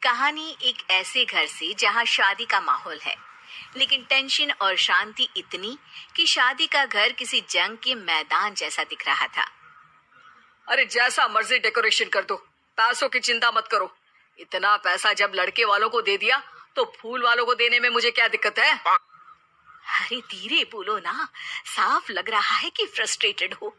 कहानी एक ऐसे घर से जहां शादी का माहौल है, लेकिन टेंशन और शांति इतनी कि शादी का घर किसी जंग के मैदान जैसा दिख रहा था। अरे जैसा मर्जी डेकोरेशन कर दो, पैसों की चिंता मत करो। इतना पैसा जब लड़के वालों को दे दिया तो फूल वालों को देने में मुझे क्या दिक्कत है? अरे धीरे बोलो ना, साफ लग रहा है कि फ्रस्ट्रेटेड हो।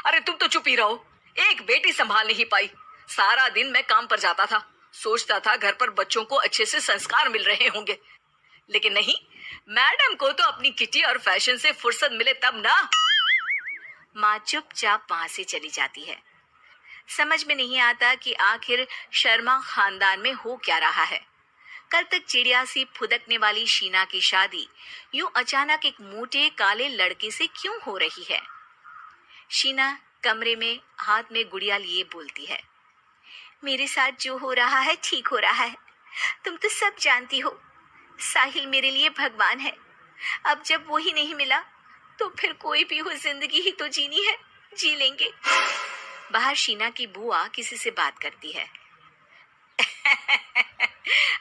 अरे तुम तो चुप ही रहो। एक बेटी संभाल नहीं पाई। सारा दिन मैं काम पर जाता था, सोचता था घर पर बच्चों को अच्छे से संस्कार मिल रहे होंगे, लेकिन नहीं, मैडम को तो अपनी किटी और फैशन से फुर्सत मिले तब ना। माँ चुपचाप वहां से चली जाती है। समझ में नहीं आता कि आखिर शर्मा खानदान में हो क्या रहा है। कल तक चिड़िया सी फुदकने वाली शीना की शादी यूं अचानक एक मोटे काले लड़के से क्यों हो रही है? शीना कमरे में हाथ में गुड़िया लिए बोलती है, मेरे साथ जो हो रहा है ठीक हो रहा है। तुम तो सब जानती हो, साहिल मेरे लिए भगवान है। अब जब वो ही नहीं मिला तो फिर कोई भी हो, जिंदगी ही तो जीनी है, जी लेंगे। बाहर शीना की बुआ किसी से बात करती है।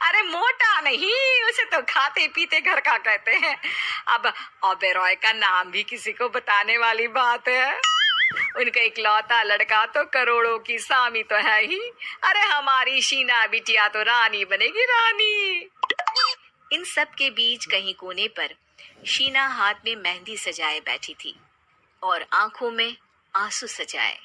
अरे मोटा नहीं, उसे तो खाते पीते घर का कहते हैं। अब ओबेरॉय का नाम भी किसी को बताने वाली बात है। उनका इकलौता लड़का तो करोड़ों की सामी तो है ही। अरे हमारी शीना बिटिया तो रानी बनेगी, रानी। इन सब के बीच कहीं कोने पर शीना हाथ में मेहंदी सजाए बैठी थी और आंखों में आंसू सजाए।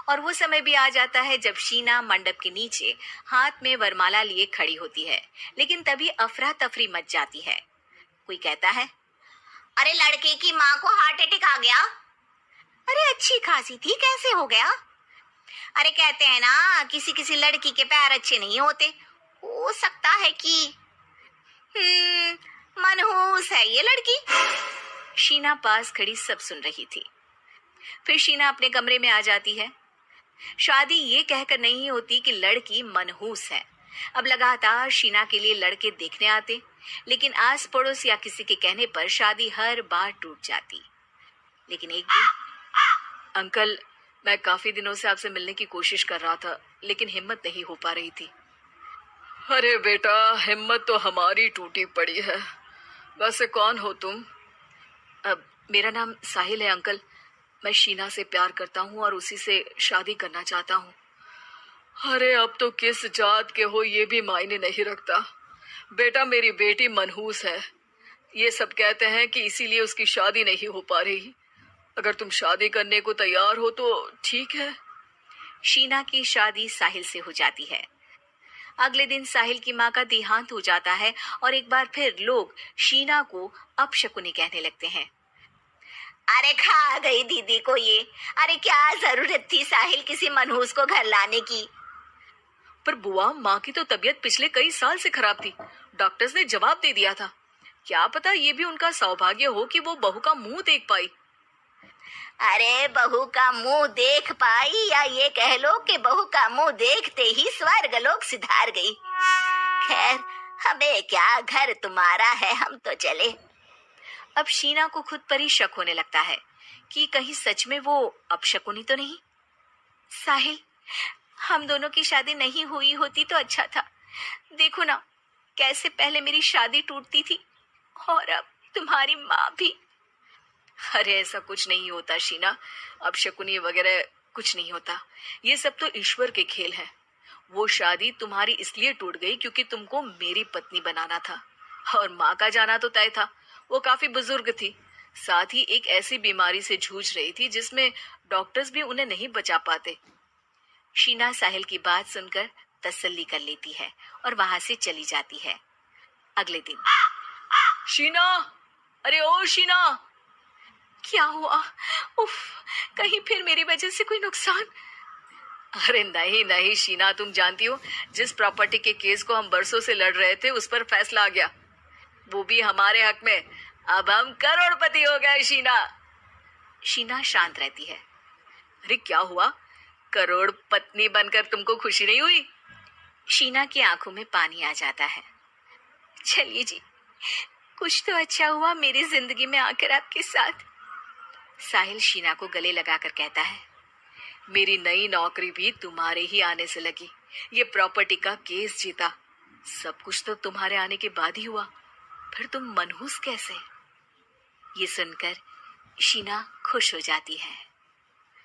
और वो समय भी आ जाता है जब शीना मंडप के नीचे हाथ में वरमाला लिए खड़ी होती है, लेकिन तभी अफरा तफरी मच जाती है। कोई कहता है, अरे लड़के की माँ को हार्ट अटैक आ गया। अरे अच्छी खासी थी, कैसे हो गया? अरे कहते हैं ना, किसी किसी लड़की के पैर अच्छे नहीं होते, हो सकता है कि मनहूस है ये लड़की। शीना पास खड़ी सब सुन रही थी। फिर शीना अपने कमरे में आ जाती है। शादी ये कहकर नहीं होती कि लड़की मनहूस है। अब लगातार शीना के लिए लड़के देखने आते, लेकिन आस पड़ोस या किसी के कहने पर शादी हर बार टूट जाती। लेकिन एक दिन, अंकल, मैं काफी दिनों से आपसे मिलने की कोशिश कर रहा था, लेकिन हिम्मत नहीं हो पा रही थी। अरे बेटा, हिम्मत तो हमारी टूटी पड़ी है। वैसे कौन हो तुम? अब मेरा नाम साहिल है अंकल। मैं शीना से प्यार करता हूँ और उसी से शादी करना चाहता हूँ। अरे अब तो किस जात के हो ये भी मायने नहीं रखता। बेटा, मेरी बेटी मनहूस है, ये सब कहते हैं कि इसीलिए उसकी शादी नहीं हो पा रही। अगर तुम शादी करने को तैयार हो तो ठीक है। शीना की शादी साहिल से हो जाती है। अगले दिन साहिल की माँ का देहांत हो जाता है और एक बार फिर लोग शीना को अपशकुनी कहने लगते हैं। अरे खा गई दीदी को ये। अरे क्या जरूरत थी साहिल किसी मनहूस को घर लाने की? पर बुआ, माँ की तो तबीयत पिछले कई साल से खराब थी। डॉक्टर्स ने जवाब दे दिया था। क्या पता ये भी उनका सौभाग्य हो कि वो बहू का मुंह देख पाई। अरे बहू का मुंह देख पाई, या ये कह लो कि बहू का मुंह देखते ही स्वर्ग लोक सिधार गई। खैर, हमें क्या, घर तुम्हारा है, हम तो चले। अब शीना को खुद पर ही शक होने लगता है कि कहीं सच में वो अपशकुनी तो नहीं। साहिल, हम दोनों की शादी नहीं हुई होती तो अच्छा था। देखो ना, कैसे पहले मेरी शादी टूटती थी और अब तुम्हारी माँ भी। अरे ऐसा कुछ नहीं होता शीना, अपशकुनी वगैरह कुछ नहीं होता। ये सब तो ईश्वर के खेल हैं। वो शादी तुम्हारी इसलिए टूट गई क्योंकि तुमको मेरी पत्नी बनाना था, और माँ का जाना तो तय था। वो काफी बुजुर्ग थी, साथ ही एक ऐसी बीमारी से जूझ रही थी जिसमें डॉक्टर्स भी उन्हें नहीं बचा पाते। शीना साहिल की बात सुनकर तसल्ली कर लेती है और वहां से चली जाती है। अगले दिन, शीना, अरे ओ शीना। क्या हुआ? उफ, कहीं फिर मेरी वजह से कोई नुकसान? अरे नहीं नहीं शीना, तुम जानती हो, जिस प्रॉपर्टी के केस को हम बरसों से लड़ रहे थे उस पर फैसला आ गया, वो भी हमारे हक में। अब हम करोड़पति हो गए शीना। शीना शांत रहती है। अरे क्या हुआ? करोड़ पत्नी बनकर तुमको खुशी नहीं हुई? शीना की आंखों में पानी आ जाता है। चलिए जी, कुछ तो अच्छा हुआ मेरी जिंदगी में आकर आपके साथ। साहिल शीना को गले लगाकर कहता है, मेरी नई नौकरी भी तुम्हारे ही आने से लगी, ये प्रॉपर्टी का केस जीता, सब कुछ तो तुम्हारे आने के बाद ही हुआ। फिर तुम मनहूस कैसे? ये सुनकर शीना खुश हो जाती है।